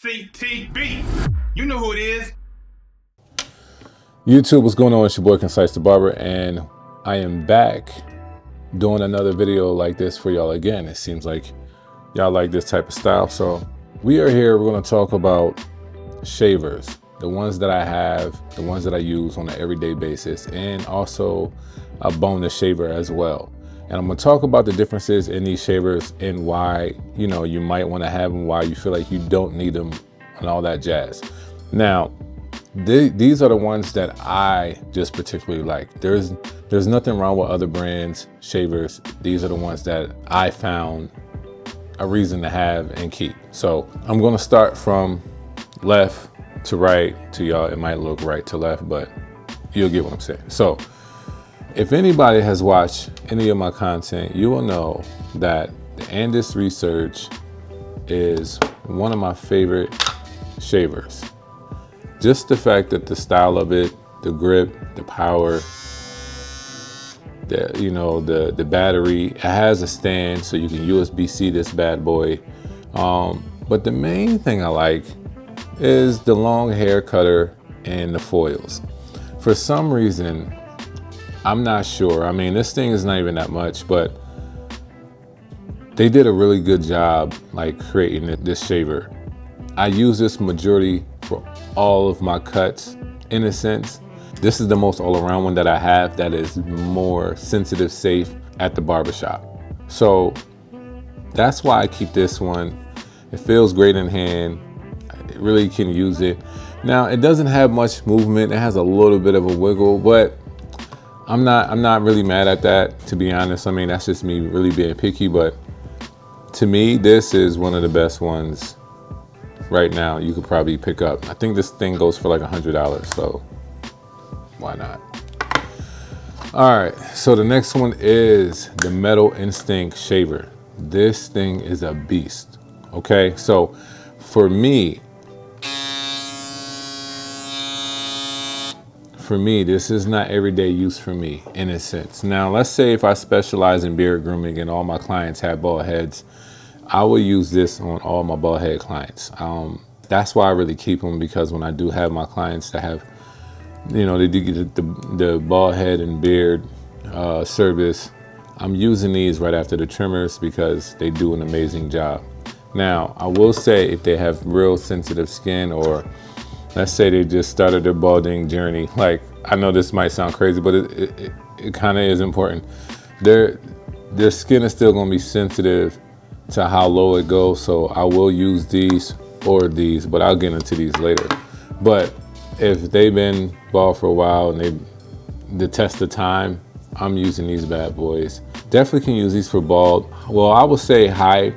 CTB. You know who it is. YouTube, what's going on? It's your boy Concisethebarber, and I am back doing another video like this for y'all again. It seems like y'all like this type of style, so we are here. We're going to talk about shavers, the ones that I have, the ones that I use on an everyday basis, and also a bonus shaver as well. And I'm going to talk about the differences in these shavers and why, you know, you might want to have them, why you feel like you don't need them, and all that jazz. Now, these are the ones that I just particularly like. There's nothing wrong with other brands, shavers. These are the ones that I found a reason to have and keep. So I'm going to start from left to right to y'all. It might look right to left, but you'll get what I'm saying. So if anybody has watched any of my content, you will know that the Andis Resurge is one of my favorite shavers. Just the fact that the style of it, the grip, the power, the battery, it has a stand so you can USB-C this bad boy. But the main thing I like is the long hair cutter and the foils. For some reason, I'm not sure. I mean, this thing is not even that much, but they did a really good job like creating this shaver. I use this majority for all of my cuts in a sense. This is the most all-around one that I have that is more sensitive safe at the barbershop. So that's why I keep this one. It feels great in hand. I really can use it. Now, it doesn't have much movement. It has a little bit of a wiggle, but I'm not really mad at that, to be honest. I mean, that's just me really being picky, but to me, this is one of the best ones right now you could probably pick up. I think this thing goes for like $100, so why not? All right, so the next one is the Metal Instinct shaver. This thing is a beast, okay? So for me, this is not everyday use for me in a sense. Now, let's say if I specialize in beard grooming and all my clients have bald heads, I will use this on all my bald head clients. That's why I really keep them, because when I do have my clients that have, you know, they do get the bald head and beard service, I'm using these right after the trimmers because they do an amazing job. Now, I will say if they have real sensitive skin, or let's say they just started their balding journey, like, I know this might sound crazy, but it kind of is important. Their skin is still going to be sensitive to how low it goes, so I will use these or these, but I'll get into these later. But if they've been bald for a while and the test of time, I'm using these bad boys. Definitely can use these for bald. Well, I will say high.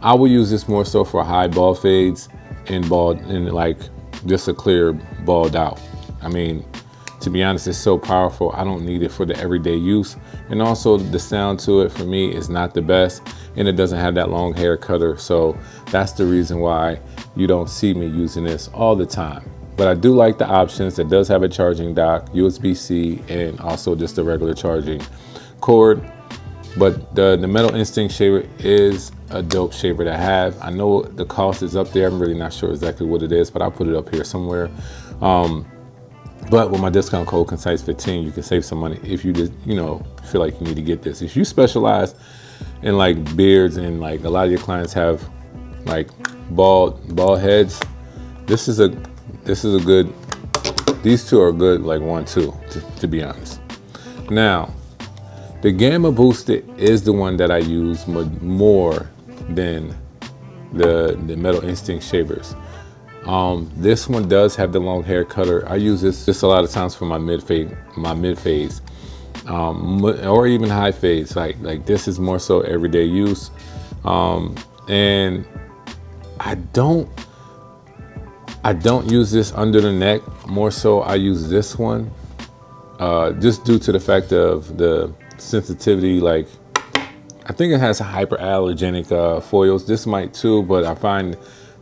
I will use this more so for high bald fades and bald, and like just a clear bald out. I mean, to be honest, it's so powerful. I don't need it for the everyday use. And also the sound to it for me is not the best, and it doesn't have that long hair cutter. So that's the reason why you don't see me using this all the time. But I do like the options. It does have a charging dock, USB-C, and also just a regular charging cord. But the Metal Instinct shaver is a dope shaver to have. I know the cost is up there. I'm really not sure exactly what it is, but I'll put it up here somewhere. But with my discount code Concise15, you can save some money if you just, you know, feel like you need to get this. If you specialize in like beards and like a lot of your clients have like bald heads, this is a good, these two are good, like 1-2 to be honest. Now, the Gamma Boosted is the one that I use more than the Metal Instinct shavers. This one does have the long hair cutter. I use this just a lot of times for my mid fades, or even high fades. Like this is more so everyday use. And I don't use this under the neck. More so I use this one, just due to the fact of the sensitivity. Like, I think it has hypoallergenic foils. This might too, but I find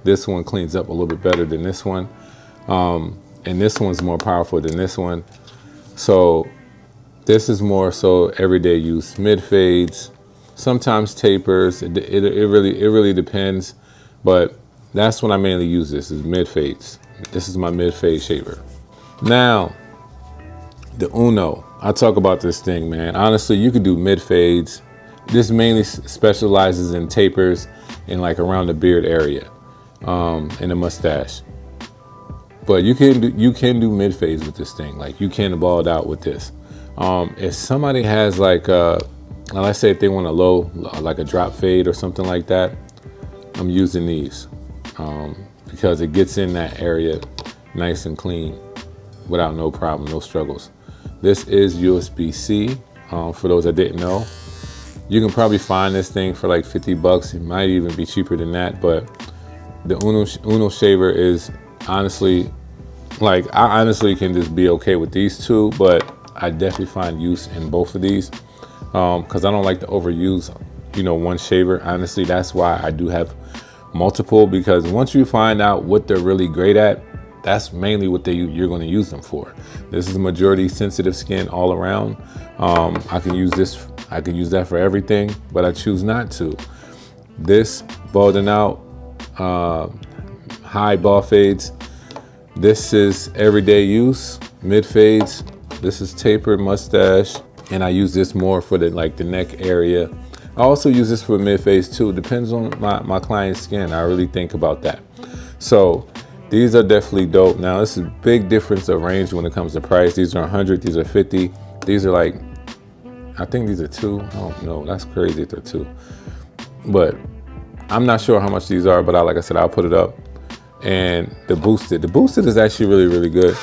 this one cleans up a little bit better than this one. And this one's more powerful than this one. So this is more so everyday use, mid fades, sometimes tapers. It really depends. But That's when I mainly use this, is mid fades. This is my mid fade shaver. Now, the Uno, I talk about this thing, man. Honestly, you could do mid fades. This mainly specializes in tapers and like around the beard area, and the mustache. But you can do mid fades with this thing. Like you can bald out with this. If somebody has like, let's say if they want a low, like a drop fade or something like that, I'm using these because it gets in that area nice and clean without no problem, no struggles. This is USB-C, for those that didn't know. You can probably find this thing for like 50 bucks. It might even be cheaper than that, but the Uno shaver is honestly, like I honestly can just be okay with these two, but I definitely find use in both of these because I don't like to overuse, one shaver. Honestly, that's why I do have multiple, because once you find out what they're really great at, that's mainly what you're going to use them for. This is majority sensitive skin all around. I can use this. I can use that for everything, but I choose not to. This balding out, high ball fades. This is everyday use, mid fades. This is tapered mustache, and I use this more for the neck area. I also use this for mid fades too. Depends on my client's skin. I really think about that. So these are definitely dope. Now this is a big difference of range when it comes to price. These are 100, these are 50. These are like, I think these are 2. I don't know, that's crazy if they're 2. But I'm not sure how much these are, but like I said, I'll put it up. And the boosted is actually really, really good.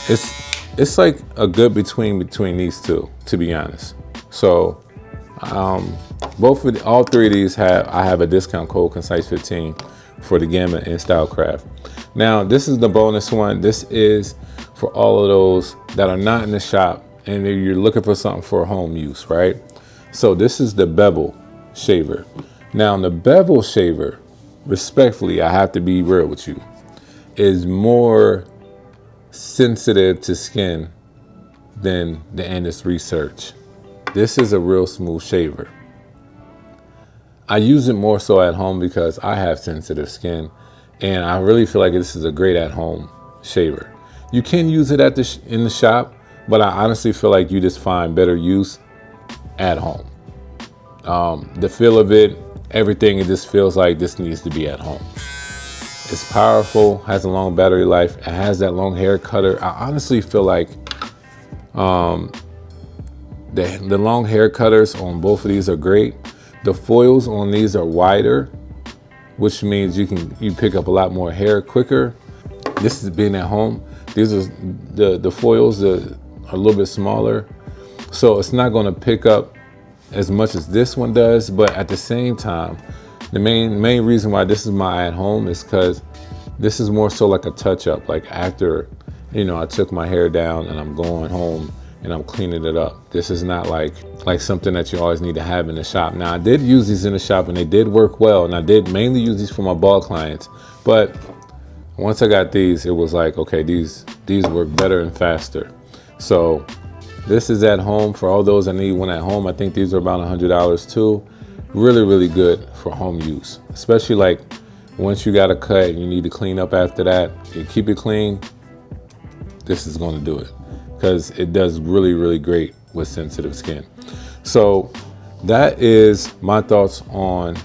It's like a good between these two, to be honest. So all three of these I have a discount code, Concise15, for the Gamma and Stylecraft. Now this is the bonus one. This is for all of those that are not in the shop and you're looking for something for home use, right? So this is the Bevel Shaver. Now the Bevel Shaver, respectfully, I have to be real with you, is more sensitive to skin than the Andis Resurge. This is a real smooth shaver. I use it more so at home because I have sensitive skin, and I really feel like this is a great at-home shaver. You can use it in the shop, but I honestly feel like you just find better use at home. The feel of it, everything, it just feels like this needs to be at home. It's powerful, has a long battery life, it has that long hair cutter. I honestly feel like the long hair cutters on both of these are great. The foils on these are wider, which means you pick up a lot more hair quicker. This is being at home. These are the foils are a little bit smaller, so it's not going to pick up as much as this one does. But at the same time, the main reason why this is my at home is because this is more so like a touch up. Like after, I took my hair down and I'm going home and I'm cleaning it up. This is not like something that you always need to have in the shop. Now I did use these in the shop and they did work well, and I did mainly use these for my bald clients. But once I got these, it was like, okay, these work better and faster. So this is at home for all those that need one at home. I think these are about $100 too. Really, really good for home use, especially like once you got a cut and you need to clean up after that, you keep it clean. This is going to do it because it does really, really great with sensitive skin. So that is my thoughts on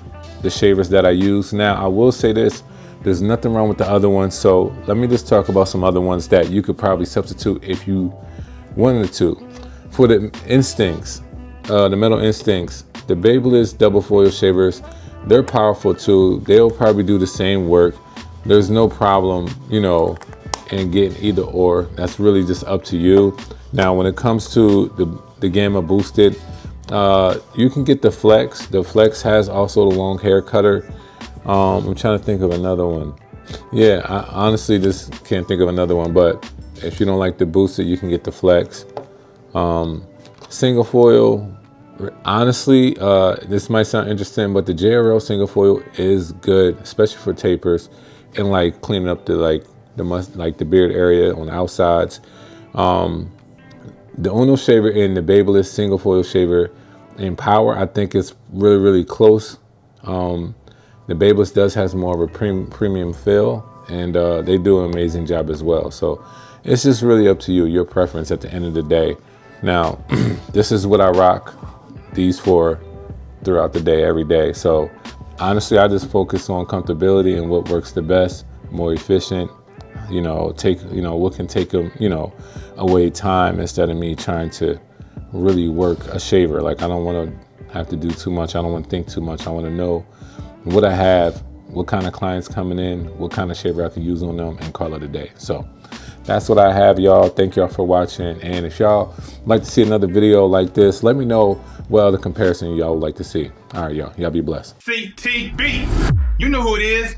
the shavers that I use. Now I will say this, there's nothing wrong with the other ones. So let me just talk about some other ones that you could probably substitute if you wanted to. For the Instincts, the Metal Instincts, the Babyliss double foil shavers, they're powerful too. They'll probably do the same work. There's no problem, in getting either or. That's really just up to you. Now, when it comes to the Gamma Boosted, you can get the Flex. The Flex has also the long hair cutter. I'm trying to think of another one. Yeah, I honestly just can't think of another one, but if you don't like the Boosted, you can get the Flex. Single foil, honestly, this might sound interesting, but the JRL single foil is good, especially for tapers and like cleaning up the beard area on the outsides. The Uno shaver and the Babyliss single foil shaver in power, I think it's really, really close. The Babeless does has more of a premium feel, and they do an amazing job as well. So it's just really up to you, your preference at the end of the day. Now, this is what I rock these for throughout the day, every day. So honestly, I just focus on comfortability and what works the best, more efficient, what can take them, away time instead of me trying to really work a shaver. Like, I don't want to have to do too much. I don't want to think too much. I want to know what I have, what kind of clients coming in, what kind of shaver I can use on them, and call it a day. So that's what I have, y'all. Thank y'all for watching. And if y'all like to see another video like this, let me know, the comparison y'all would like to see. All right, y'all be blessed. CTB, you know who it is.